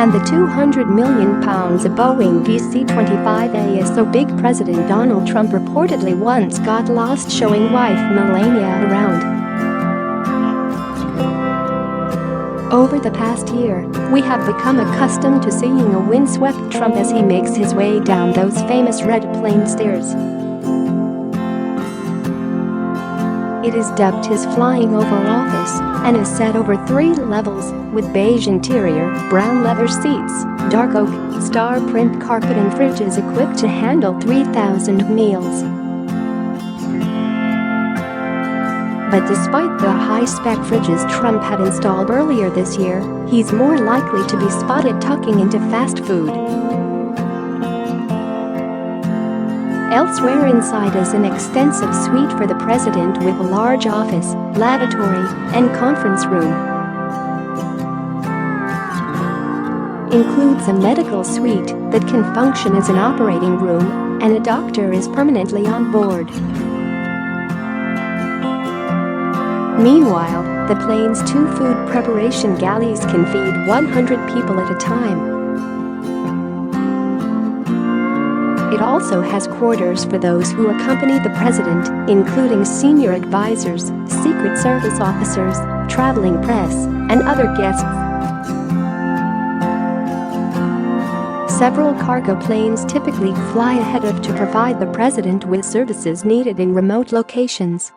And the £200 million Boeing DC-25A is so big President Donald Trump reportedly once got lost showing wife Melania around. Over the past year, we have become accustomed to seeing a windswept Trump as he makes his way down those famous red plane stairs. It is dubbed his Flying Oval Office and is set over 3 levels with beige interior, brown leather seats, dark oak, star print carpet and fridges equipped to handle 3,000 meals. But despite the high-spec fridges Trump had installed earlier this year, he's more likely to be spotted tucking into fast food. Elsewhere inside is an extensive suite for the president with a large office, lavatory, and conference room. Includes a medical suite that can function as an operating room, and a doctor is permanently on board. Meanwhile, the plane's 2 food preparation galleys can feed 100 people at a time. It also has quarters for those who accompany the president, including senior advisors, Secret Service officers, traveling press, and other guests. Several cargo planes typically fly ahead of to provide the president with services needed in remote locations.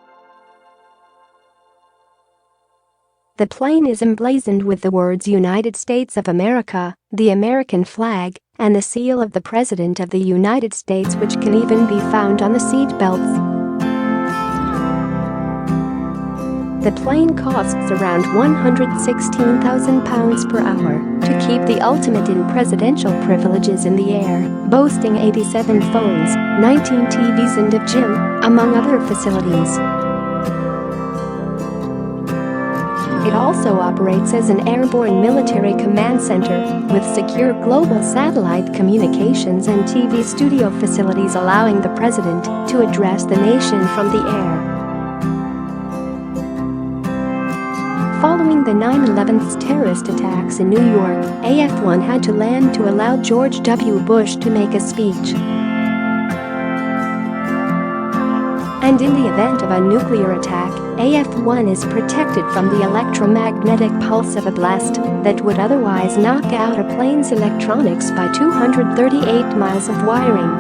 The plane is emblazoned with the words United States of America, the American flag, and the seal of the President of the United States, which can even be found on the seat belts. The plane costs around £116,000 per hour to keep the ultimate in presidential privileges in the air, boasting 87 phones, 19 TVs and a gym, among other facilities. It also operates as an airborne military command center with secure global satellite communications and TV studio facilities allowing the president to address the nation from the air. Following the 9/11 terrorist attacks in New York, AF-1 had to land to allow George W. Bush to make a speech. And in the event of a nuclear attack, AF-1 is protected from the electromagnetic pulse of a blast that would otherwise knock out a plane's electronics by 238 miles of wiring.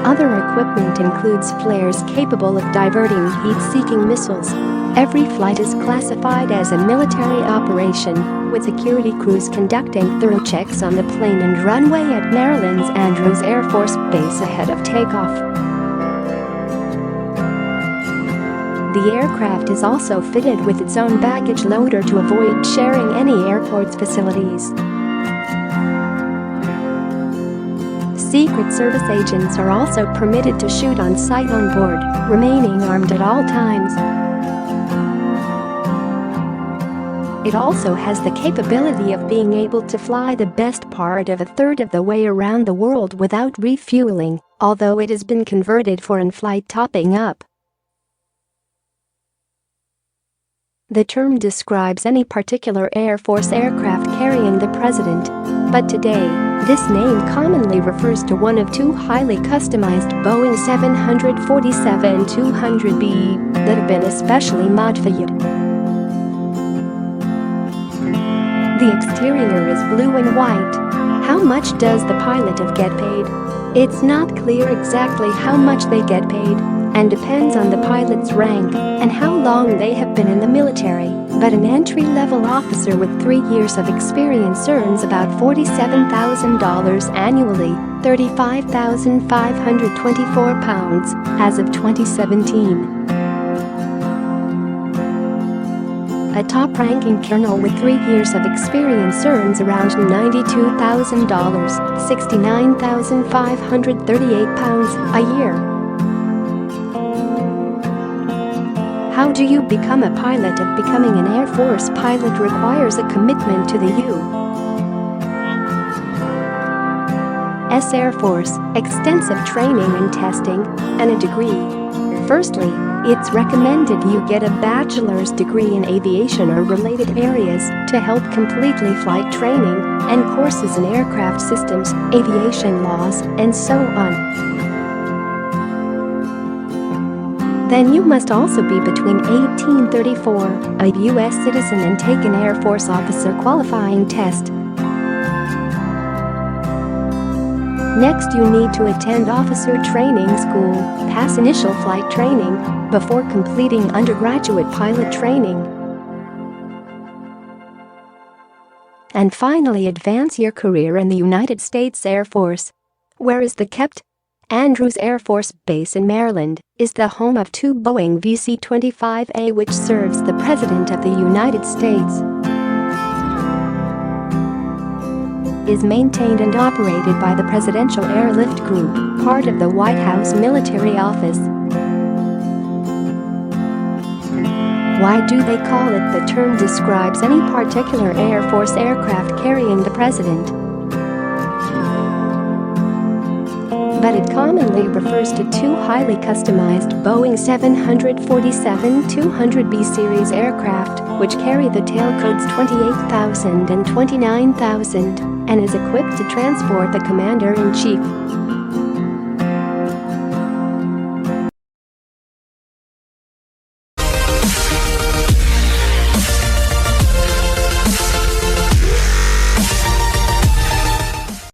Other equipment includes flares capable of diverting heat-seeking missiles. Every flight is classified as a military operation, with security crews conducting thorough checks on the plane and runway at Maryland's Andrews Air Force Base ahead of takeoff. The aircraft is also fitted with its own baggage loader to avoid sharing any airport's facilities. Secret Service agents are also permitted to shoot on sight on board, remaining armed at all times. It also has the capability of being able to fly the best part of a third of the way around the world without refueling, although it has been converted for in-flight topping up. The term describes any particular Air Force aircraft carrying the president, but today, this name commonly refers to one of 2 highly customized Boeing 747-200B that have been especially modified. The exterior is blue and white. How much does the pilot get paid? It's not clear exactly how much they get paid, and depends on the pilot's rank and how long they have been in the military, but an entry-level officer with 3 years of experience earns about $47,000 annually, £35,524 as of 2017. A top-ranking colonel with 3 years of experience earns around $92,000, £69,538 a year. How do you become a pilot? Becoming an Air Force pilot requires a commitment to the U.S. Air Force, extensive training and testing, and a degree. Firstly, it's recommended you get a bachelor's degree in aviation or related areas, to help completely flight training and courses in aircraft systems, aviation laws, and so on. Then you must also be between 1834, a U.S. citizen, and take an Air Force officer qualifying test. Next, you need to attend officer training school, pass initial flight training, before completing undergraduate pilot training. And finally advance your career in the United States Air Force. Where is the kept? Andrews Air Force Base in Maryland is the home of two Boeing VC-25A, which serves the President of the United States. Is maintained and operated by the Presidential Airlift Group, part of the White House Military Office. Why do they call it? The term describes any particular Air Force aircraft carrying the President, but it commonly refers to two highly customized Boeing 747-200B series aircraft, which carry the tail codes 28,000 and 29,000 and is equipped to transport the Commander-in-Chief.